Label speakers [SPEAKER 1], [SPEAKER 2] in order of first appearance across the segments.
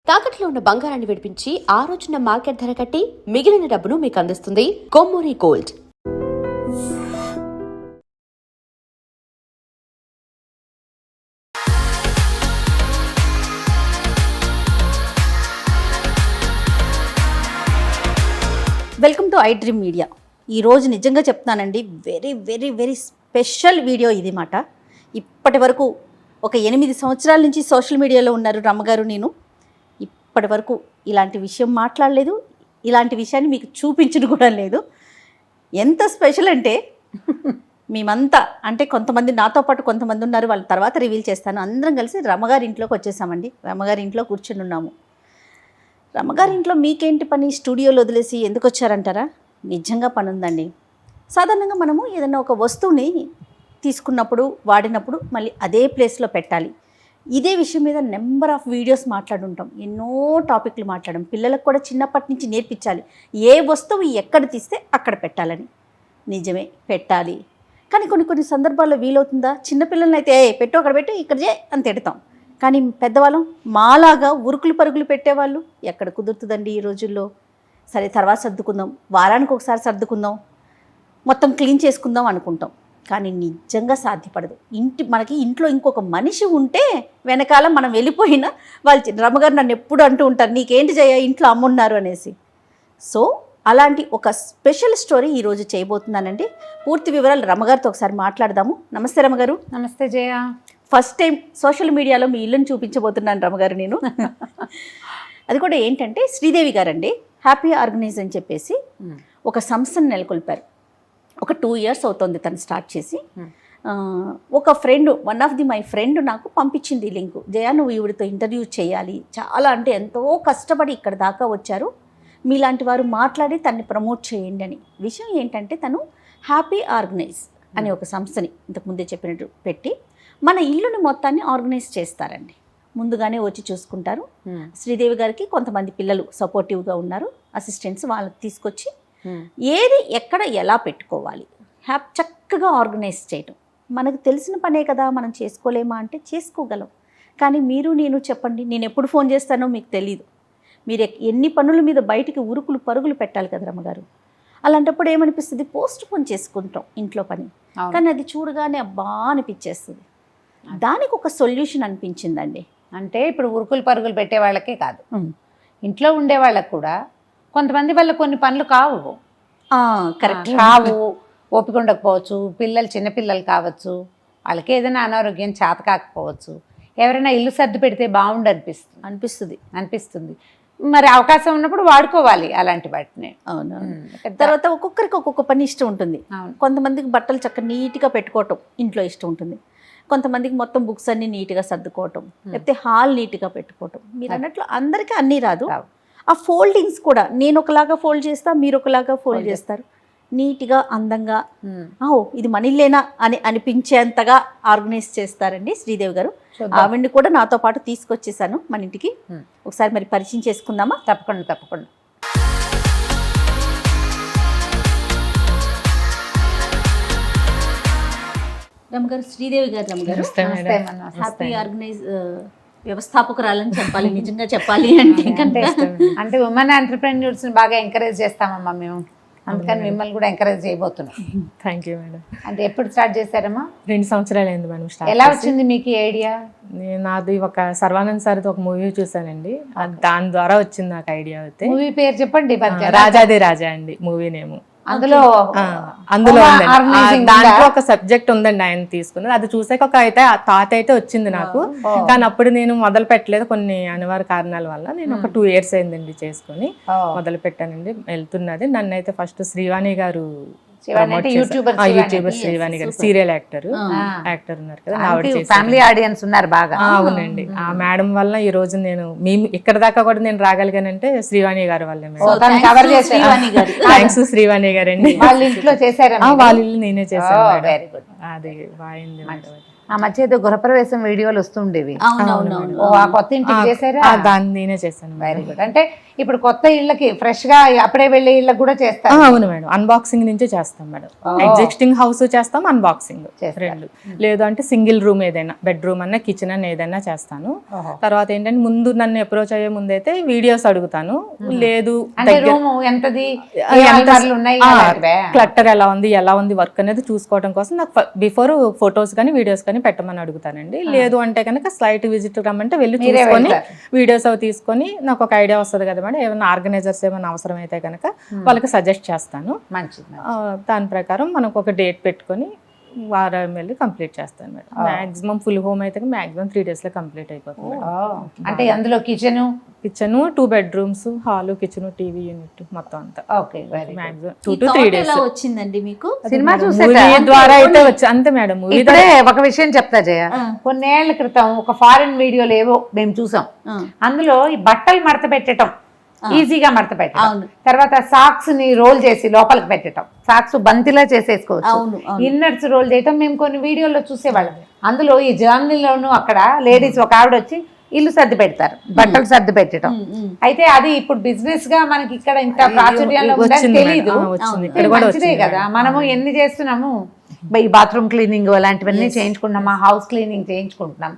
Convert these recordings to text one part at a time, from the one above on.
[SPEAKER 1] తాకట్లో ఉన్న బంగారాన్ని విడిపించి ఆ రోజున మార్కెట్ ధర కట్టి మిగిలిన డబ్బును మీకు అందిస్తుంది Kommuri gold.
[SPEAKER 2] Welcome to I dream media. ఈరోజు నిజంగా చెప్తున్నానండి, very very very special video ఇది మాట. ఇప్పటి వరకు ఒక 8 సంవత్సరాల నుంచి సోషల్ మీడియాలో ఉన్నారు రమ్మగారు. నేను ఇప్పటి వరకు ఇలాంటి విషయం మాట్లాడలేదు, ఇలాంటి విషయాన్ని మీకు చూపించడం కూడా లేదు. ఎంత స్పెషల్ అంటే మేమంతా, అంటే కొంతమంది నాతో పాటు కొంతమంది ఉన్నారు, వాళ్ళ తర్వాత రివీల్ చేస్తాను. అందరం కలిసి రమ్మగారి ఇంట్లోకి వచ్చేసామండి. రమ్మగారి ఇంట్లో కూర్చొని ఉన్నాము. రమ్మగారి ఇంట్లో మీకేంటి పని, స్టూడియోలో వదిలేసి ఎందుకు వచ్చారంటారా? నిజంగా పని ఉందండి. సాధారణంగా మనము ఏదైనా ఒక వస్తువుని తీసుకున్నప్పుడు, వాడినప్పుడు మళ్ళీ అదే ప్లేస్లో పెట్టాలి. ఇదే విషయం మీద నెంబర్ ఆఫ్ వీడియోస్ మాట్లాడుంటాం, ఎన్నో టాపిక్లు మాట్లాడడం. పిల్లలకు కూడా చిన్నప్పటి నుంచి నేర్పించాలి, ఏ వస్తువు ఎక్కడ తీస్తే అక్కడ పెట్టాలని. నిజమే, పెట్టాలి. కానీ కొన్ని సందర్భాల్లో వీలవుతుందా? చిన్నపిల్లల్ని అయితే పెట్టు, అక్కడ పెట్టు, ఇక్కడ చే అని తిడతాం. కానీ పెద్దవాళ్ళం మాలాగా ఉరుకులు పరుగులు పెట్టేవాళ్ళు ఎక్కడ కుదురుతుందండి ఈ రోజుల్లో. సరే తర్వాత సర్దుకుందాం, వారానికి ఒకసారి సర్దుకుందాం, మొత్తం క్లీన్ చేసుకుందాం అనుకుంటాం. కానీ నిజంగా సాధ్యపడదు. మనకి ఇంట్లో ఇంకొక మనిషి ఉంటే వెనకాల మనం వెళ్ళిపోయినా వాళ్ళు రమ్మగారు నన్ను ఎప్పుడు అంటూ ఉంటారు, నీకేంటి జయ ఇంట్లో అమ్మున్నారు అనేసి. సో అలాంటి ఒక స్పెషల్ స్టోరీ ఈరోజు చేయబోతున్నానండి. పూర్తి వివరాలు రమ్మగారితో ఒకసారి మాట్లాడదాము. నమస్తే రమ్మగారు.
[SPEAKER 3] నమస్తే జయ.
[SPEAKER 2] ఫస్ట్ టైం సోషల్ మీడియాలో మీ ఇల్లుని చూపించబోతున్నాను రమ్మగారు నేను. అది కూడా ఏంటంటే శ్రీదేవి గారండి హ్యాపీ ఆర్గనైజ్ అని చెప్పేసి ఒక సంస్థను నెలకొల్పారు. ఒక 2 years అవుతుంది తను స్టార్ట్ చేసి. ఒక friend, one of the my friend నాకు పంపించింది లింకు. జయ నువ్వు ఈవిడితో ఇంటర్వ్యూ చేయాలి, చాలా అంటే ఎంతో కష్టపడి ఇక్కడ దాకా వచ్చారు, మీలాంటి వారు మాట్లాడి తన్ని ప్రమోట్ చేయండి అని. విషయం ఏంటంటే తను హ్యాపీ ఆర్గనైజ్ అనే ఒక సంస్థని ఇంతకుముందే చెప్పినట్టు పెట్టి మన ఇల్లుని మొత్తాన్ని ఆర్గనైజ్ చేస్తారండి. ముందుగానే వచ్చి చూసుకుంటారు. శ్రీదేవి గారికి కొంతమంది పిల్లలు సపోర్టివ్గా ఉన్నారు, అసిస్టెంట్స్, వాళ్ళకి తీసుకొచ్చి ఏది ఎక్కడ ఎలా పెట్టుకోవాలి చక్కగా ఆర్గనైజ్ చేయటం. మనకు తెలిసిన పనే కదా, మనం చేసుకోలేమా అంటే చేసుకోగలం. కానీ మీరు నేను చెప్పండి, నేను ఎప్పుడు ఫోన్ చేస్తానో మీకు తెలీదు. మీరు ఎన్ని పనుల మీద బయటికి ఉరుకులు పరుగులు పెట్టాలి కదా రమ్మగారు. అలాంటప్పుడు ఏమనిపిస్తుంది, పోస్ట్ పోన్ చేసుకుంటాం ఇంట్లో పని. కానీ అది చూడగానే అబ్బా అనిపించేస్తుంది. దానికి ఒక సొల్యూషన్ అనిపించిందండి.
[SPEAKER 3] అంటే ఇప్పుడు ఉరుకులు పరుగులు పెట్టే వాళ్ళకే కాదు, ఇంట్లో ఉండే వాళ్ళకు కూడా కొంతమంది వల్ల కొన్ని పనులు కావు.
[SPEAKER 2] కరెక్ట్,
[SPEAKER 3] కావు, ఓపిక ఉండకపోవచ్చు, పిల్లలు చిన్నపిల్లలు కావచ్చు, వాళ్ళకి ఏదైనా అనారోగ్యం చేత కాకపోవచ్చు, ఎవరైనా ఇల్లు సర్ది పెడితే బాగుండు అనిపిస్తుంది. మరి అవకాశం ఉన్నప్పుడు వాడుకోవాలి అలాంటి వాటిని.
[SPEAKER 2] అవును. తర్వాత ఒక్కొక్కరికి ఒక్కొక్క పని ఇష్టం ఉంటుంది. కొంతమందికి బట్టలు చక్కగా నీట్గా పెట్టుకోవటం ఇంట్లో ఇష్టం ఉంటుంది, కొంతమందికి మొత్తం బుక్స్ అన్ని నీట్గా సర్దుకోవటం, లేకపోతే హాల్ నీట్గా పెట్టుకోవటం. మీరు అన్నట్లు అందరికీ అన్నీ రాదు. ఆ ఫోల్డింగ్స్ కూడా నేను ఒకలాగా ఫోల్డ్ చేస్తా, మీరు ఒకలాగా ఫోల్డ్ చేస్తారు. నీట్గా అందంగా ఇది మనీలేనా అని అనిపించేంతగా ఆర్గనైజ్ చేస్తారండి శ్రీదేవి గారు. ఆవిడ్ని కూడా నాతో పాటు తీసుకొచ్చేసాను మన ఇంటికి. ఒకసారి మరి పరిచయం చేసుకుందామా?
[SPEAKER 3] తప్పకుండా.
[SPEAKER 2] రమ్మగారు, శ్రీదేవి గారు. రమ్మగారు హ్యాపీ ఆర్గనైజ్ వ్యవస్థాపకురాలని చెప్పాలి, నిజంగా చెప్పాలి
[SPEAKER 3] అంటే ఉమెన్ ఎంటర్‌ప్రెన్యూర్స్ బాగా ఎంకరేజ్ చేస్తామమ్మా మేము, అందుకని మిమ్మల్ని కూడా ఎంకరేజ్ చేయబోతున్నాం.
[SPEAKER 4] Thank you madam.
[SPEAKER 3] అంటే ఎప్పుడు స్టార్ట్ చేశారమ్మా?
[SPEAKER 4] 2 సంవత్సరాలు అయింది మేడం స్టార్ట్.
[SPEAKER 3] ఎలా వచ్చింది మీకు ఈ ఐడియా?
[SPEAKER 4] నాది ఒక సర్వానంద్ సార్ది ఒక మూవీ చూసానండి, దాని ద్వారా వచ్చింది నాకు ఐడియా. అయితే
[SPEAKER 3] మూవీ పేరు చెప్పండి.
[SPEAKER 4] రాజాది రాజా అండి మూవీ నేమ్.
[SPEAKER 3] అందులో
[SPEAKER 4] దాంట్లో ఒక సబ్జెక్ట్ ఉందండి, ఆయన తీసుకున్నది. అది చూసాక ఒక థాట్ అయితే వచ్చింది నాకు. కానీ అప్పుడు నేను మొదలు పెట్టలేదు, కొన్ని అనివార్య కారణాల వల్ల. నేను ఒక 2 years అయిందండి చేసుకుని మొదలు పెట్టానండి, వెళ్తున్నది. నన్ను అయితే ఫస్ట్ శ్రీవాణి గారు, యూట్యూబర్ శ్రీవాణి గారు, సీరియల్ యాక్టర్ ఉన్నారు కదా,
[SPEAKER 3] ఫ్యామిలీ ఆడియన్స్ ఉన్నారు బాగా.
[SPEAKER 4] అవునండి, ఆ మేడం వల్ల ఈ రోజు మేము ఇక్కడ దాకా కూడా నేను రాగలిగానంటే శ్రీవాణి గారి వల్లే. థ్యాంక్స్ శ్రీవాణి గారు అండి.
[SPEAKER 3] వాళ్ళ ఇంట్లో చేశారా?
[SPEAKER 4] వాళ్ళ ఇల్లు నేనే చేశాను. అది బాగుంది.
[SPEAKER 3] ఆ మధ్య ఏదో గృహప్రవేశం వీడియోలు వస్తుండేవి.
[SPEAKER 2] అవునవునవును.
[SPEAKER 3] ఓ, ఆ కొత్త ఇంటికి చేశారా?
[SPEAKER 4] దాన్ని నేనే చేశాను.
[SPEAKER 3] Very good. అంటే ఇప్పుడు కొత్త ఇళ్ళకి ఫ్రెష్ గా అప్పుడే వెళ్ళే ఇళ్ళకి కూడా చేస్తారు.
[SPEAKER 4] అవును మేడం, అన్బాక్సింగ్ నుంచే చేస్తాం మేడం. ఎగ్జిస్టింగ్ హౌస్ చేస్తాం, అన్బాక్సింగ్ రెండు. లేదు అంటే సింగిల్ రూమ్ ఏదైనా, బెడ్రూమ్ అన్న కిచెన్ అన్న ఏదైనా చేస్తాను. తర్వాత ఏంటంటే ముందు నన్ను అప్రోచ్ అయ్యే ముందు అయితే వీడియోస్ అడుగుతాను. లేదు
[SPEAKER 3] రూమ్ ఎంతది,
[SPEAKER 4] క్లట్టర్ ఎలా ఉంది వర్క్ అనేది చూసుకోవడం కోసం నాకు బిఫోర్ ఫొటోస్ కానీ వీడియోస్ కానీ పెట్టమని అడుగుతానండి. లేదు అంటే కనుక స్లైట్ విజిట్ రమ్మంటే వెళ్ళి చూసుకొని వీడియోస్ అవి తీసుకొని నాకు ఒక ఐడియా వస్తుంది కదా మేడం. ఏమైనా ఆర్గనైజర్స్ ఏమైనా అవసరం అయితే కనుక వాళ్ళకి సజెస్ట్ చేస్తాను. దాని ప్రకారం మనకు ఒక డేట్ పెట్టుకొని వారం వెళ్ళి కంప్లీట్ చేస్తాను మేడం. మాక్సిమం ఫుల్ హోమ్ అయితే మాక్సిమం 3 days లో కంప్లీట్ అయిపోతుంది.
[SPEAKER 3] అంటే అందులో kitchen
[SPEAKER 4] 2 bedrooms, hall, kitchen, TV unit మొత్తం అంతా.
[SPEAKER 3] Okay, very
[SPEAKER 4] maximum 2 to 3 days.
[SPEAKER 2] ఎలా వచ్చిందండి మీకు?
[SPEAKER 3] సినిమా
[SPEAKER 4] మూవీ ద్వారా అయితే వచ్చి అంతే మేడం. మూవీ
[SPEAKER 3] ఇప్పుడే ఒక విషయం చెప్తా జయ. కొన్నేళ్ల క్రితం ఒక ఫారిన్ వీడియోలు ఏవో మేము చూసాం. అందులో ఈ బట్టలు మడత పెట్టడం, ఈజీగా మడత పెట్టడం, తర్వాత సాక్స్ ని రోల్ చేసి లోపలికి పెట్టడం, సాక్స్ బంతిలా చేసేసుకోవచ్చు, ఇన్నర్స్ రోల్ చేయటం మేము కొన్ని వీడియోల్లో చూసేవాళ్ళం. అందులో ఈ జర్నీలోను అక్కడ లేడీస్ ఒక ఆవిడ వచ్చి ఇల్లు సర్ది పెడతారు, బట్టలు సర్ది పెట్టడం. అయితే అది ఇప్పుడు బిజినెస్ గా మనకి ఇక్కడ ఇంత ప్రాచుర్యంలో ఉందని తెలీదు. మంచిదే కదా, మనము ఎన్ని చేస్తున్నాము. ఈ బాత్రూమ్ క్లీనింగ్ అలాంటివన్నీ చేయించుకుంటున్నాం, హౌస్ క్లీనింగ్ చేయించుకుంటున్నాం.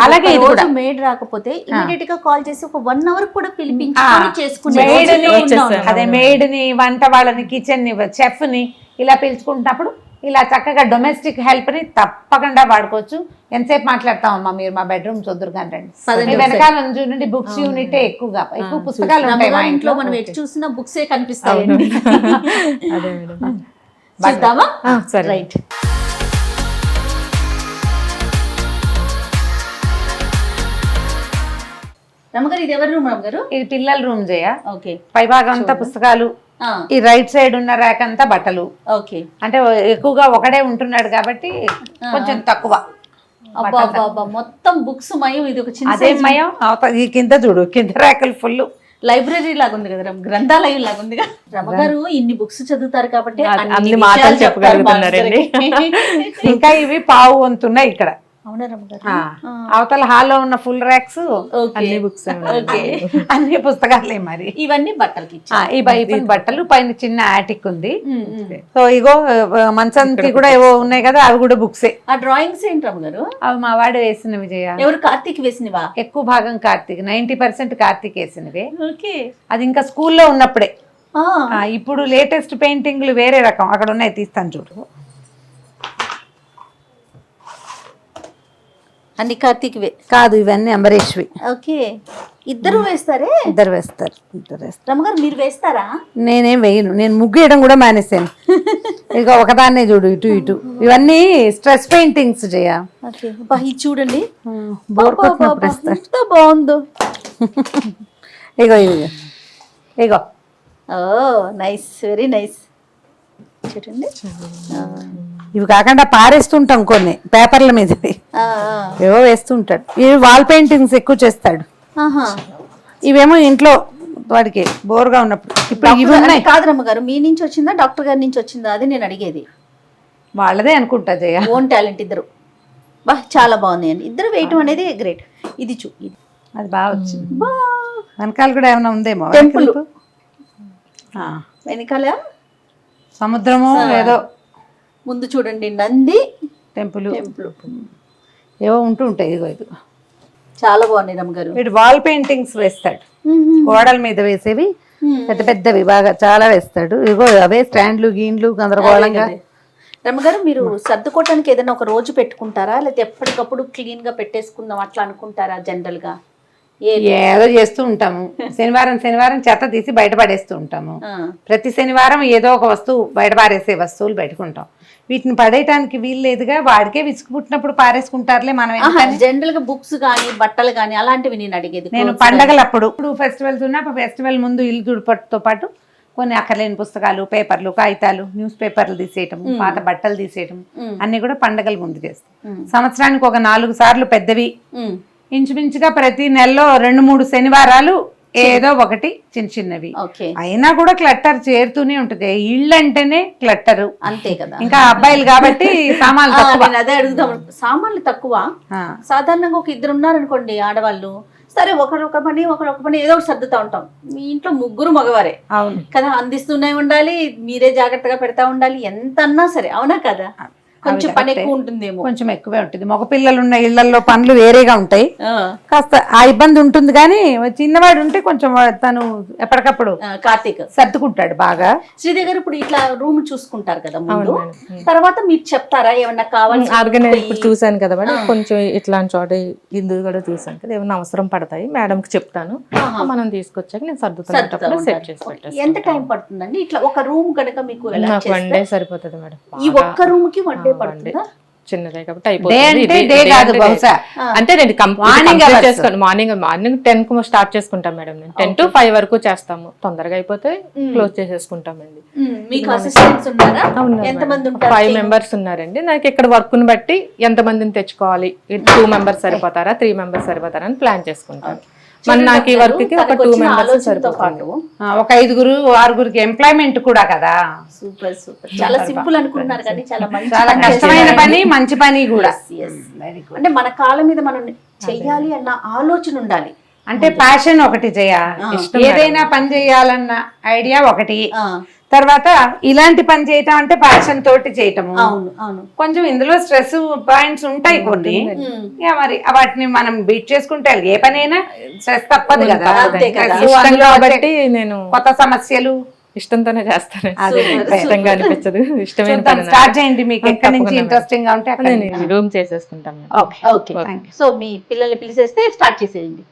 [SPEAKER 2] అలాగే మేడ్ రాకపోతే ఇమీడియట్ గా కాల్ చేసి ఒక 1 hour కూడా పిలిపించుకొని చేసుకునే
[SPEAKER 3] అదే మేడ్ ని, వంట వాళ్ళని, కిచెన్ ని, చెఫ్ ని ఇలా పిలుచుకుంటున్నప్పుడు ఇలా చక్కగా డొమెస్టిక్ హెల్ప్ ని తప్పకుండా వాడుకోవచ్చు. ఎంతసేపు మాట్లాడతామమ్మా మీరు మా బెడ్రూమ్ చదురు కానీ వెనకాల చూడండి, బుక్స్ యూనిట్ ఎక్కువ పుస్తకాలు ఉంటాయి మా ఇంట్లో.
[SPEAKER 2] మనం ఎటు చూసినా బుక్సే కనిపిస్తాయి.
[SPEAKER 4] అదే మేడం.
[SPEAKER 2] సరే, రైట్. రమగారు ఇది ఎవరి రూమ్ రమగారు?
[SPEAKER 3] ఇది పిల్లల రూమ్ చేయ.
[SPEAKER 2] ఓకే.
[SPEAKER 3] పై భాగం అంతా పుస్తకాలు, ఈ రైట్ సైడ్ ఉన్న ర్యాక్ అంతా బట్టలు.
[SPEAKER 2] ఓకే.
[SPEAKER 3] అంటే ఎక్కువగా ఒకడే ఉంటున్నాడు కాబట్టి కొంచెం తక్కువ.
[SPEAKER 2] మొత్తం బుక్స్ మయం. ఇది ఒక చిన్న
[SPEAKER 3] అదే మయం. ఈ కింద చూడు, కింద ర్యాకులు ఫుల్
[SPEAKER 2] లైబ్రరీ లాగా ఉంది కదా, గ్రంథాలయం లాగా ఉంది కదా. రమగారు ఇన్ని బుక్స్ చదువుతారు కాబట్టి
[SPEAKER 4] అన్ని మాటలు చెప్పగలుగుతున్నారండి.
[SPEAKER 3] ఇంకా ఇవి పావు వంతున్నాయి ఇక్కడ.
[SPEAKER 2] అవునా రమగారు?
[SPEAKER 3] అవతల హాల్లో ఉన్న ఫుల్ ర్యాక్స్
[SPEAKER 4] అన్ని బుక్స్,
[SPEAKER 3] అన్ని పుస్తకాలే. మరి
[SPEAKER 2] ఇవన్నీ బట్టలకి
[SPEAKER 3] ఈ వైపు బట్టలు, పైన చిన్న ఆటిక్ ఉంది. సో ఇగో మంచానికి కూడా ఏవో ఉన్నాయి కదా, అవి కూడా బుక్సే.
[SPEAKER 2] ఆ డ్రాయింగ్స్ ఏంటి రమగారు?
[SPEAKER 3] అవి మా వాడు వేసినవి చేయ.
[SPEAKER 2] ఎవరు? కార్తీక్ వేసినవా?
[SPEAKER 3] ఎక్కువ భాగం కార్తీక్, 90% కార్తీక్ వేసినవి.
[SPEAKER 2] ఓకే.
[SPEAKER 3] అది ఇంకా స్కూల్లో ఉన్నప్పుడే. ఇప్పుడు లేటెస్ట్ పెయింటింగ్లు వేరే రకం అక్కడ ఉన్నాయి, తీస్తాను చూడు.
[SPEAKER 2] అన్ని కార్తీక్
[SPEAKER 3] కాదు, ఇవన్నీ అంబరీష్వి.
[SPEAKER 2] ఓకే. ఇద్దరు వేస్తారే?
[SPEAKER 3] ఇద్దరు వేస్తారు.
[SPEAKER 2] రమగారు మీరు వేస్తారా?
[SPEAKER 3] నేనేం వేయను, నేను ముగ్గు వేయడం కూడా మానేసాను. ఇక ఒకదాన్నే చూడు, ఇటు ఇటు. ఇవన్నీ స్ట్రెస్ పెయింటింగ్స్ చేయ.
[SPEAKER 2] ఇది చూడండి,
[SPEAKER 3] ఎంత
[SPEAKER 2] బాగుందో.
[SPEAKER 3] ఇగో ఇగో ఇగో.
[SPEAKER 2] ఓ నైస్, వెరీ నైస్. చూడండి,
[SPEAKER 3] ఇవి కాకుండా పారేస్తుంటాం కొన్ని పేపర్ల మీద, ఏవో వేస్తుంటాడు. ఇవి వాల్ పెయింటింగ్స్ ఎక్కువ చేస్తాడు. ఇవేమో ఇంట్లో వాడికి బోర్గా ఉన్నప్పుడు. ఇప్పుడు ఇవి ఉన్నాయి.
[SPEAKER 2] కాదు రమ్మగారు, మీ నుంచి వచ్చిందా డాక్టర్ గారి నుంచి వచ్చిందా? అది నేను అడిగేది.
[SPEAKER 3] వాళ్ళదే అనుకుంటా జయ.
[SPEAKER 2] ఓన్ టాలెంట్ ఇద్దరు. బా చాలా బాగున్నాయండి ఇద్దరు వేయటం అనేది గ్రేట్. ఇది
[SPEAKER 3] అది బాగా వచ్చింది. వెనకాల కూడా ఏమైనా ఉందేమో.
[SPEAKER 2] టెంపుల్ వెనకాల
[SPEAKER 3] సముద్రము ఏదో.
[SPEAKER 2] ముందు చూడండి, నంది,
[SPEAKER 3] టెంపుల్ ఏవో ఉంటూ ఉంటాయి. ఇదిగో ఇది
[SPEAKER 2] చాలా బాగున్నాయి రమ్మగారు.
[SPEAKER 3] వీడు వాల్ పెయింటింగ్స్ వేస్తాడు, గోడల మీద వేసేవి పెద్ద పెద్దవి బాగా చాలా వేస్తాడు. ఇగో అవే స్టాండ్లు, గీన్లు గందరగోళంగా.
[SPEAKER 2] రమ్మగారు మీరు సర్దుకోవటానికి ఏదైనా ఒక రోజు పెట్టుకుంటారా, లేకపోతే ఎప్పటికప్పుడు క్లీన్ గా పెట్టేసుకుందాం అట్లా అనుకుంటారా? జనరల్ గా
[SPEAKER 3] ఏదో చేస్తూ ఉంటాము. శనివారం చెత్త తీసి బయట పడేస్తూ ఉంటాము. ప్రతి శనివారం ఏదో ఒక వస్తువు బయట పారేసే వస్తువులు పెట్టుకుంటాం. వీటిని పడేయటానికి వీలు లేదుగా, వాడికే విసుగు పుట్టినప్పుడు పారేసుకుంటారులే. మనం
[SPEAKER 2] జనరల్ గా బుక్స్ గానీ బట్టలు గానీ అలాంటివి నేను అడిగేది.
[SPEAKER 3] నేను పండగలప్పుడు ఫెస్టివల్స్ ఉన్న ఫెస్టివల్ ముందు ఇల్లు తుడిపట్టుతో పాటు కొన్ని అక్కర్లేని పుస్తకాలు, పేపర్లు, కాగితాలు, న్యూస్ పేపర్లు తీసేయటం, పాత బట్టలు తీసేయటం అన్ని కూడా పండగల ముందు చేస్తాం. సంవత్సరానికి ఒక 4 సార్లు పెద్దవి, ఇంచుమించుగా ప్రతి నెలలో 2-3 శనివారాలు ఏదో ఒకటి చిన్న చిన్నవి.
[SPEAKER 2] ఓకే,
[SPEAKER 3] అయినా కూడా క్లట్టర్ చేరుతూనే ఉంటుంది. ఇళ్ళు అంటేనే క్లట్టరు.
[SPEAKER 2] అంతే కదా.
[SPEAKER 3] ఇంకా అబ్బాయిలు కాబట్టి సామాన్లు తక్కువ.
[SPEAKER 2] నేను అదే అడుగుదాం, సామాన్లు తక్కువ.
[SPEAKER 3] ఆ.
[SPEAKER 2] సాధారణంగా ఒక ఇద్దరు ఉన్నారనుకోండి ఆడవాళ్ళు, సరే ఒకరు ఒక పని ఒకరు ఒక పని ఏదో ఒకటి సర్దుతా ఉంటాం. మీ ఇంట్లో ముగ్గురు మగవారే
[SPEAKER 3] అవును
[SPEAKER 2] కదా, అందిస్తూనే ఉండాలి, మీరే జాగ్రత్తగా పెడతా ఉండాలి, ఎంత అన్నా సరే. అవునా కదా, కొంచెం పని ఎక్కువ ఉంటుందేమో.
[SPEAKER 3] కొంచెం ఎక్కువే ఉంటుంది. మగ పిల్లలు ఉన్న ఇళ్లలో పనులు వేరేగా ఉంటాయి,
[SPEAKER 2] ఆ,
[SPEAKER 3] కాస్త ఆ ఇబ్బంది ఉంటుంది. కానీ చిన్నవాడు ఉంటే కొంచెం తను ఎప్పటికప్పుడు
[SPEAKER 2] కార్తీక్
[SPEAKER 3] సర్దుకుంటాడు బాగా.
[SPEAKER 2] శ్రీదేవి గారు ఇప్పుడు ఇట్లా రూమ్ చూసుకుంటారు కదా ముందు,
[SPEAKER 4] మేడం.
[SPEAKER 2] తర్వాత మీరు చెప్తారా ఏమన్నా కావాలి?
[SPEAKER 4] ఆర్గనైజ్ ఇప్పుడు చూసాను కదా మేడం, కొంచెం ఇట్లాంటి చోట ఇందు కూడా చూసాను కదా, ఏమైనా అవసరం పడతాయి మేడంకి చెప్తాను, మనం తీసుకొచ్చాక నేను సర్దుతున్నప్పుడు సెట్ చేసి పెట్టేస్తాను.
[SPEAKER 2] ఎంత టైం పడుతుందండి ఇట్లా ఒక రూమ్ కనుక మీకు ఎలా
[SPEAKER 4] నాకు వన్ డే సరిపోతుంది మేడం.
[SPEAKER 2] ఈ ఒక్క రూమ్ కి వన్ డే పడుతుందా?
[SPEAKER 4] చిన్నదే కాబట్టి
[SPEAKER 3] డే
[SPEAKER 4] అయిపోతుంది.
[SPEAKER 3] అంటే డే కాదు బహుశా.
[SPEAKER 4] అంటే నేను కంప్లీట్ చేసుకోండి. మార్నింగ్ 10 కు స్టార్ట్ చేసుకుంటాం మేడం. నేను 10 to 5 వరకు చేస్తాము. తొందరగా అయిపోతే క్లోజ్ చేసేసుకుంటామండి.
[SPEAKER 2] మీకు అసిస్టెంట్స్ ఉన్నారా? ఎంతమంది ఉంటారు?
[SPEAKER 4] 5 మెంబర్స్ ఉన్నారండి. నాకు ఇక్కడ వర్క్ ని బట్టి ఎంత మందిని తెచ్చుకోవాలి, 2 మెంబర్స్ సరిపోతారా 3 మెంబర్స్ సరిపోతారా అని ప్లాన్ చేసుకుంటాను. మన నాకు ఈ వర్క్ కి ఒక 2 మెంబర్స్ సరిపోతారు.
[SPEAKER 3] ఒక 5 6 ఎంప్లాయ్మెంట్ కూడా కదా.
[SPEAKER 2] సూపర్ సూపర్, చాలా సింపుల్ అనుకుంటున్నారు కానీ చాలా మంచి
[SPEAKER 3] చాలా
[SPEAKER 2] పని
[SPEAKER 3] కష్టమైన
[SPEAKER 2] చేశారు.
[SPEAKER 3] పని, మంచి పని కూడా.
[SPEAKER 2] Yes. అంటే మన కాళ్ళ మీద మనం చెయ్యాలి అన్న ఆలోచన ఉండాలి.
[SPEAKER 3] అంటే ప్యాషన్ ఒకటి ఏదైనా పని చేయాలన్న ఐడియా ఒకటి, తర్వాత ఇలాంటి పని చేయటం అంటే ప్యాషన్ తోటి చేయటము.
[SPEAKER 2] అవును అవును,
[SPEAKER 3] కొంచెం ఇందులో స్ట్రెస్ పాయింట్స్ ఉంటాయి కొన్ని, ఇక మరి వాటిని మనం బీట్ చేసుకుంటే ఏ పనైనా స్ట్రెస్ తప్పదు కదా.
[SPEAKER 2] అంతే కదా.
[SPEAKER 3] Stress,
[SPEAKER 4] ఇష్టం
[SPEAKER 3] అందులో
[SPEAKER 4] కాబట్టి
[SPEAKER 3] వచ్చే
[SPEAKER 4] నేను
[SPEAKER 3] కొత్త సమస్యలు
[SPEAKER 4] ఇష్టంతోనే చేస్తాను.
[SPEAKER 2] Super,
[SPEAKER 4] ఇష్టంగా అనిపించదు. ఇష్టమైన పని
[SPEAKER 3] స్టార్ట్ చేయండి. మీకు ఎక్కడి నుంచి ఇంట్రెస్టింగ్ గా ఉంటే అక్కడ.
[SPEAKER 4] నేను రూమ్ చేసేసుకుంటాను.
[SPEAKER 3] Okay
[SPEAKER 2] okay. సో మీ పిల్లల్ని పిలిచేస్తే స్టార్ట్ చేసేయండి.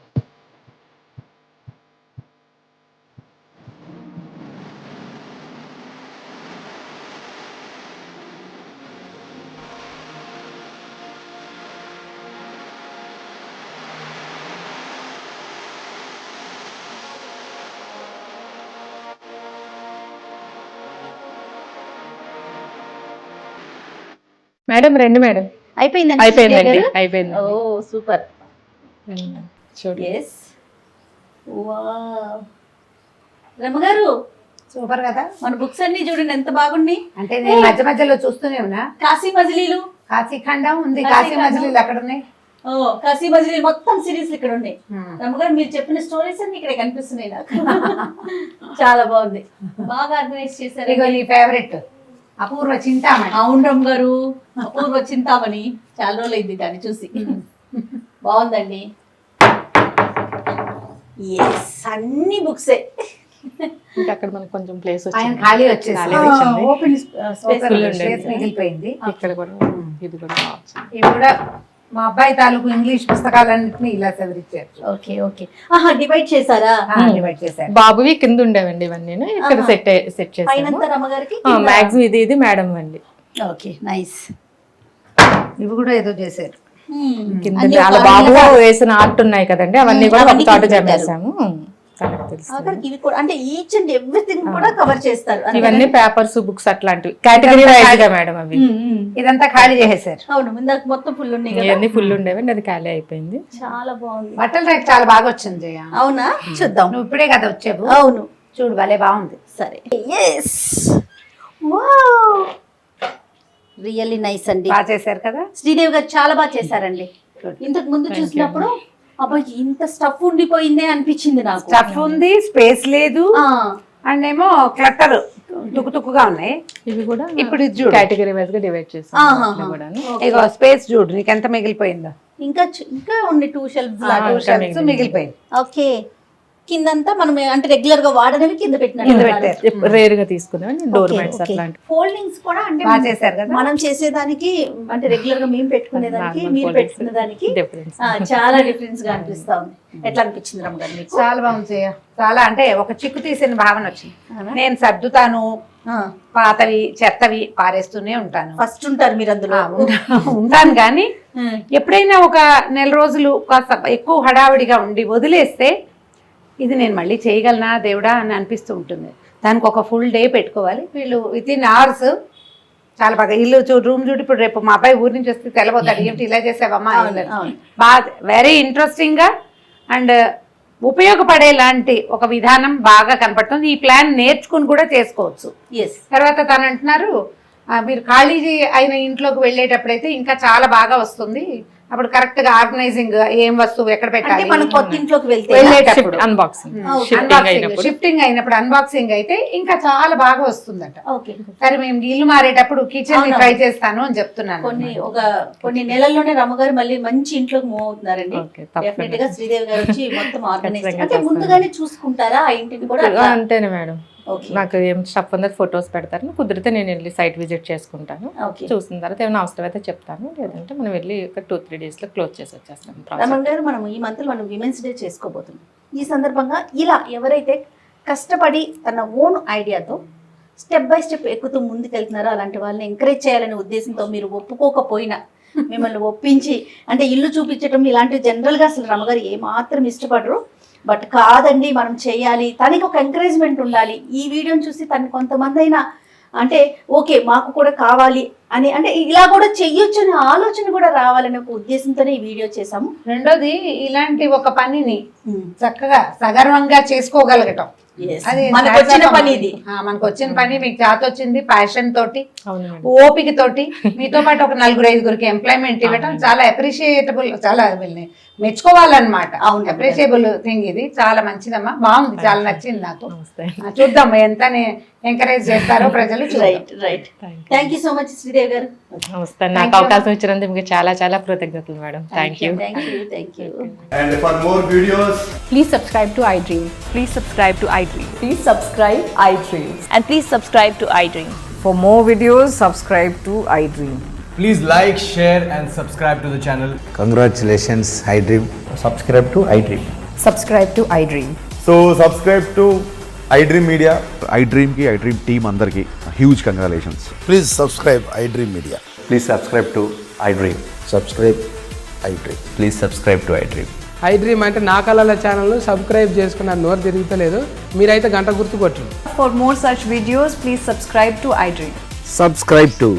[SPEAKER 4] మేడం రండి మేడం.
[SPEAKER 2] అయిపోయిందండి
[SPEAKER 4] అయిపోయిందండి, అయిపోయింది.
[SPEAKER 2] Oh super.
[SPEAKER 4] చూడండి.
[SPEAKER 2] Yes, wow. రమ్మగారు
[SPEAKER 3] సూపర్ కదా.
[SPEAKER 2] మన బుక్స్ అన్ని చూడండి ఎంత బాగున్నాయి.
[SPEAKER 3] అంటే నేను మధ్య మధ్యలో చూస్తూనే ఉన్నా.
[SPEAKER 2] కాశీ మజిలీలు,
[SPEAKER 3] కాశీఖండం ఉంది,
[SPEAKER 2] కాశీ
[SPEAKER 3] కాశీ
[SPEAKER 2] ఖండం.
[SPEAKER 3] మజిలీలు అక్కడ ఉన్నాయి.
[SPEAKER 2] కాశీ మజిలీలు మొత్తం సిరీస్ ఇక్కడ ఉన్నాయి. రమ్మగారు మీరు చెప్పిన స్టోరీస్ అన్ని ఇక్కడ కనిపిస్తున్నాయి నాకు. చాలా బాగుంది, బాగా ఆర్గనైజ్ చేశారు.
[SPEAKER 3] ఇగో నీ ఫేవరెట్ అపూర్వ చింతామణి.
[SPEAKER 2] అవును రమ్మ గారు, అపూర్వ చింతామణి. చాలా రోజులు అయింది దాన్ని చూసి. బాగుందండి. ఎస్, అన్ని బుక్సే.
[SPEAKER 4] ఇంకా అక్కడ మనకు కొంచెం ప్లేస్
[SPEAKER 3] ఆయన
[SPEAKER 4] వచ్చింది.
[SPEAKER 3] ఖాళీ వచ్చేసి
[SPEAKER 2] ఓపెన్
[SPEAKER 3] ఓపెన్
[SPEAKER 4] Full
[SPEAKER 3] స్పేస్
[SPEAKER 4] ఉండేది.
[SPEAKER 3] మిగిలిపోయింది.
[SPEAKER 4] ఇక్కడ కూడా ఇది కూడా బాగుంది.
[SPEAKER 3] ఇవి కూడా మా అబ్బాయి తాలూకు ఇంగ్లీష్ పుస్తకాలన్నింటినీ ఇలా సవరించారు.
[SPEAKER 2] ఓకే ఓకే, డివైడ్ చేశారా?
[SPEAKER 3] డివైడ్ చేశారు.
[SPEAKER 4] బాబువి కింద ఉండేవండి ఇవన్నీ, ఇక్కడ సెట్ చేసాము.
[SPEAKER 2] పైనంతా రమ్మగారికి,
[SPEAKER 4] మ్యాక్సిమం ఇది మేడం అండి.
[SPEAKER 2] Okay nice.
[SPEAKER 3] ఇవి కూడా ఏదో చేశారు.
[SPEAKER 4] కింద చాలా బాబు వేసిన ఆర్ట్ ఉన్నాయి కదండి, అవన్నీ కూడా ఒక చోట జమేసాము. తనకు తెలుసు.
[SPEAKER 2] ఆఖరికి ఇవి కూడా అంటే ఈచ్ అండ్ ఎవ్రీథింగ్ కూడా కవర్ చేస్తారు.
[SPEAKER 4] ఇవన్నీ పేపర్స్ బుక్స్ అట్లాంటివి కేటగిరీ వైజ్ గా మేడం అవి.
[SPEAKER 3] ఇదంతా ఖాళీ చేసేసారు.
[SPEAKER 2] అవును, ఇందాక మొత్తం ఫుల్ ఉన్నాయి కదా.
[SPEAKER 4] ఇవన్నీ ఫుల్ ఉండేవండి, అది ఖాళీ అయిపోయింది.
[SPEAKER 2] చాలా బాగుంది.
[SPEAKER 3] బట్టల రేట్ చాలా బాగా వచ్చింది జయ.
[SPEAKER 2] అవునా, చూద్దాం.
[SPEAKER 3] నువ్వు ఇప్పుడే కదా వచ్చావు.
[SPEAKER 2] అవును,
[SPEAKER 3] చూడు భలే బాగుంది.
[SPEAKER 2] సరే. ఎస్, వావ్, రియల్లీ నైస్ అండి.
[SPEAKER 3] బాగా చేశారు కదా.
[SPEAKER 2] శ్రీదేవి గారు చాలా బాగా చేశారండి. ఇంతకు ముందు చూసినప్పుడు అబ్బాయి ఇంత స్టఫ్ ఉండిపోయిందే అనిపించింది నాకు.
[SPEAKER 3] స్టఫ్ ఉంది, స్పేస్ లేదు, అండ్ ఏమో క్లట్టర్ తుక్కుగా ఉన్నాయి.
[SPEAKER 4] ఇవి కూడా
[SPEAKER 3] ఇప్పుడు ఇది చూడు,
[SPEAKER 4] కేటగిరీ వైజ్ గా డివైడ్ చేస్తాం.
[SPEAKER 3] ఇగో స్పేస్ చూడు, నీకు ఎంత మిగిలిపోయిందో.
[SPEAKER 2] ఇంకా ఇంకా ఉంది 2 షెల్ఫ్స్
[SPEAKER 3] మిగిలిపోయింది.
[SPEAKER 2] ఓకే, కిందంతా మనం అంటే రెగ్యులర్ గా వాడనివి కింద పెట్టినట్టు
[SPEAKER 4] రేర్ గా తీసుకునేవి డోర్ మ్యాట్స్ అట్లాంటి.
[SPEAKER 2] ఫోల్డింగ్స్ కూడా అంటే
[SPEAKER 3] బాగా చేశారు కదా.
[SPEAKER 2] మనం చేసేదానికి అంటే రెగ్యులర్ గా మేము పెట్టుకునే దానికి మీరు పెట్టుకునే దానికి
[SPEAKER 4] డిఫరెన్స్
[SPEAKER 2] చాలా డిఫరెన్స్ గా అనిపిస్తా ఉంది. ఎట్లా అనిపించింది రమ్మ గారు మీకు?
[SPEAKER 3] చాలా బాగుంది జయ. చాలా అంటే ఒక చిక్కు తీసిన భావన వచ్చింది. నేను సర్దుతాను, పాతవి చెత్తవి పారేస్తూనే ఉంటాను.
[SPEAKER 2] ఫస్ట్ ఉంటారు మీరు అందులో.
[SPEAKER 3] ఉంటాను కానీ ఎప్పుడైనా ఒక నెల రోజులు కాస్త ఎక్కువ హడావిడిగా ఉండి వదిలేస్తే ఇది నేను మళ్ళీ చేయగలనా దేవుడా అని అనిపిస్తూ ఉంటుంది. దానికి ఒక ఫుల్ డే పెట్టుకోవాలి. వీళ్ళు విత్ ఇన్ అవర్స్ చాలా బాగా ఇల్లు రూమ్ చూడు. ఇప్పుడు రేపు మా అబ్బాయి ఊరి నుంచి వస్తే తెలబోతాడు, ఏమిటి ఇలా చేసావమ్మా. బాగా వెరీ ఇంట్రెస్టింగ్ గా అండ్ ఉపయోగపడేలాంటి ఒక విధానం బాగా కనపడుతుంది. ఈ ప్లాన్ నేర్చుకుని కూడా చేసుకోవచ్చు.
[SPEAKER 2] ఎస్
[SPEAKER 3] తర్వాత తను అంటున్నారు మీరు ఖాళీ అయిన ఇంట్లోకి వెళ్ళేటప్పుడైతే ఇంకా చాలా బాగా వస్తుంది, అప్పుడు కరెక్ట్ గా ఆర్గనైజింగ్ ఏం వస్తువు ఎక్కడ
[SPEAKER 2] అంటే
[SPEAKER 3] పెట్టాలి
[SPEAKER 2] మనం కొత్త ఇంట్లోకి వెళ్తే
[SPEAKER 3] వెళ్ళేటప్పుడు
[SPEAKER 4] అన్బాక్సింగ్
[SPEAKER 3] షిఫ్టింగ్ అయినప్పుడు అన్బాక్సింగ్ అయితే ఇంకా చాలా బాగా వస్తుందట.
[SPEAKER 2] ఓకే
[SPEAKER 3] సరే మేము ఇల్లు మారేటప్పుడు కిచెన్ ని ట్రై చేస్తాను అని చెప్తున్నాను.
[SPEAKER 2] కొన్ని నెలల్లోనే రమ్మగారు మళ్ళీ మంచి ఇంట్లోకి మూవ్ అవుతున్నారండి.
[SPEAKER 4] Okay, తప్పకుండా.
[SPEAKER 2] డెఫినెట్ గా శ్రీదేవి గారు వచ్చి మొత్తం ఆర్గనైజ్
[SPEAKER 4] ఖచ్చితంగా
[SPEAKER 2] అంటే ముందుగానే చూసుకుంటారా ఆ ఇంటిని కూడా అట్లా?
[SPEAKER 4] అంతేనే మేడం.
[SPEAKER 2] ఓకే
[SPEAKER 4] నాకు ఏం స్టఫ్ ఉందో ఫొటోస్ పెడతారు, కుదిరితే నేను వెళ్ళి సైట్ విజిట్ చేసుకుంటాను.
[SPEAKER 2] ఓకే
[SPEAKER 4] చూసిన తర్వాత ఏమైనా అవసరం అయితే చెప్తాను, లేదంటే మనం వెళ్ళి ఒక 2-3 days లో క్లోజ్ చేసి వచ్చేస్తాం.
[SPEAKER 2] రమణ్ గారు మనం ఈ మంత్ మనం విమెన్స్ డే చేసుకోబోతున్నాం. ఈ సందర్భంగా ఇలా ఎవరైతే కష్టపడి తన ఓన్ ఐడియాతో స్టెప్ బై స్టెప్ ఎక్కుతూ ముందుకెళ్తున్నారో అలాంటి వాళ్ళని ఎంకరేజ్ చేయాలనే ఉద్దేశంతో మీరు ఒప్పుకోకపోయినా మిమ్మల్ని ఒప్పించి అంటే ఇల్లు చూపించడం ఇలాంటివి జనరల్గా అసలు రమగారు ఏమాత్రం ఇష్టపడరు. బట్ కాదండి మనం చేయాలి, తనకి ఒక ఎంకరేజ్మెంట్ ఉండాలి. ఈ వీడియోని చూసి తను కొంతమంది అయినా అంటే ఓకే మాకు కూడా కావాలి అని అంటే ఇలా కూడా చెయ్యొచ్చు అనే ఆలోచన కూడా రావాలనే ఒక ఉద్దేశంతోనే ఈ వీడియో చేసాము.
[SPEAKER 3] రెండోది ఇలాంటి ఒక పనిని చక్కగా సగర్వంగా చేసుకోగలగటం, అది
[SPEAKER 2] మనకు వచ్చిన పని ఇది.
[SPEAKER 3] మనకు వచ్చిన పని మీకు చేత వచ్చింది, ప్యాషన్ తోటి
[SPEAKER 4] అవును మేడం.
[SPEAKER 3] ఓపిక తోటి మీతో పాటు ఒక 4-5 ఎంప్లాయ్మెంట్ ఇవ్వటం చాలా అప్రిషియేటబుల్, చాలా వీళ్ళని మెచ్చుకోవాలన్నమాట.
[SPEAKER 2] అవును.
[SPEAKER 3] అప్రిషియబుల్ థింగ్ ఇది, చాలా మంచిదమ్మా, బాగుంది, చాలా నచ్చింది నాకు.
[SPEAKER 4] నమస్తే.
[SPEAKER 3] చూద్దాం ఎంత ఎంకరేజ్ చేస్తారో ప్రజలు.
[SPEAKER 2] Right right thank you so much Sridevi గారు.
[SPEAKER 4] నమస్తే. నాకు అవకాశం ఇచ్చినందుకు మీకు చాలా చాలా కృతజ్ఞతలు madam. Thank you.
[SPEAKER 2] Thank you.
[SPEAKER 5] And for more videos,
[SPEAKER 6] Please subscribe to iDream.
[SPEAKER 7] Please subscribe to iDream.
[SPEAKER 6] Please subscribe iDream.
[SPEAKER 7] And please subscribe to iDream.
[SPEAKER 6] For more videos, subscribe to iDream.
[SPEAKER 5] please like, share, and subscribe to the channel.
[SPEAKER 8] Congratulations, iDream. Subscribe to iDream.
[SPEAKER 6] Subscribe to iDream.
[SPEAKER 5] So subscribe to iDream Media.
[SPEAKER 9] iDream team andarki huge congratulations.
[SPEAKER 8] Please subscribe iDream Media.
[SPEAKER 9] Please subscribe to iDream.
[SPEAKER 8] Subscribe iDream.
[SPEAKER 9] Please subscribe to iDream.
[SPEAKER 10] iDream అంటే నా కళల ఛానల్ను subscribe చేసుకున్న నోరు తిరుగుతలేదు, మీరైతే గంట గుర్తు కొట్టండి.
[SPEAKER 6] For more such videos, please subscribe to iDream.
[SPEAKER 8] Subscribe to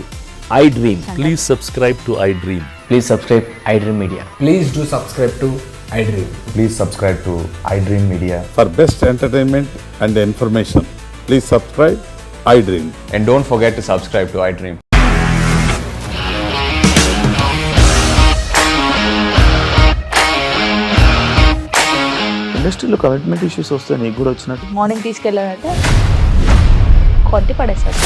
[SPEAKER 8] iDream.
[SPEAKER 9] Please subscribe to iDream.
[SPEAKER 8] Please subscribe iDream Media.
[SPEAKER 5] Please do subscribe to iDream.
[SPEAKER 9] Please subscribe to iDream Media.
[SPEAKER 11] For best entertainment and information, please subscribe iDream.
[SPEAKER 9] And don't forget to subscribe to iDream.
[SPEAKER 8] ఇండస్ట్రీలో commitment issues వస్తే నీకు కూడా వచ్చినట్టు
[SPEAKER 7] morning తీసుకెళ్ళాలంటే కొట్టి పడేసాడు.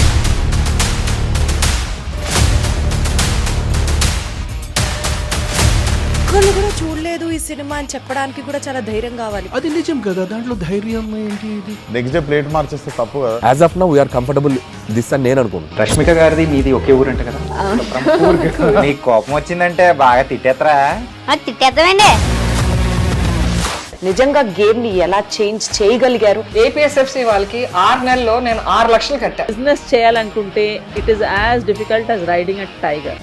[SPEAKER 12] ఒక్కళ్ళు కూడా చూడలేదు ఈ సినిమా అని చెప్పడానికి కూడా చాలా ధైర్యం కావాలి.
[SPEAKER 10] అది నిజం కదా, దాంట్లో ధైర్యం ఏంటి? ఇది
[SPEAKER 11] నెక్స్ట్ డే ప్లేట్ మార్చేస్తే తప్పు కదా.
[SPEAKER 9] As of now we are comfortable this అని నేను అనుకుంటున్నాను.
[SPEAKER 8] రష్మిక గారిది మీది ఒకే ఊరు అంట కదా. నీకు కోపం వచ్చిందంటే బాగా తిట్టేత్తరా?
[SPEAKER 7] తిట్టేద్దామండి.
[SPEAKER 12] నిజంగా గేమ్ ని ఎలా చేంజ్ చేయగలిగారు?
[SPEAKER 10] ఏపీఎస్ఎఫ్సి వాళ్ళకి 6 నెలల్లో నేను 6 లక్షలు కట్టా.
[SPEAKER 12] బిజినెస్ చేయాలనుకుంటే it is as difficult as riding a tiger.